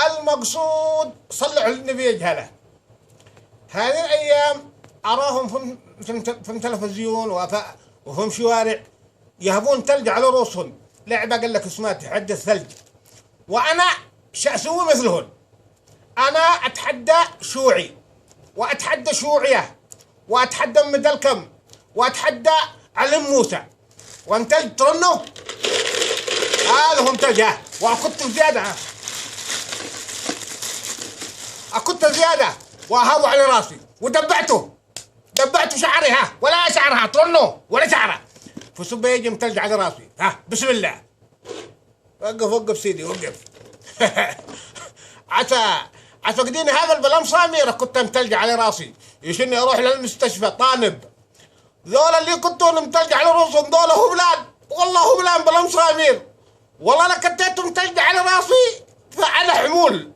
المقصود صلوا على النبي يجهله. هذه الأيام أراهم في التلفزيون وفي الشوارع يهبون ثلج على رؤوسهم. لعبة قال لك اسمها تحدي الثلج، وأنا أسوي مثلهم. أنا أتحدى شيوعي، وأتحدى شيوعية، وأتحدى أم دلكم، وأتحدى علم موسى، وانتلج ترنه. هذا هم تلجه، وأكت زيادة، أكت زيادة، وأهابوا على راسي ودبعته شعري، ولا شعرها ترنه ولا شعره. فسبه يجي متلج على راسي. بسم الله. وقف سيدي وقف. عسى قديني هذا البلمصامير كنت متلج على راسي، يشني اروح للمستشفى طانب. ذولا اللي كنتوا متلج على راسهم ذولا هبلان، والله هبلان بلمصامير. والله انا كنت متلج على راسي فانا حمول.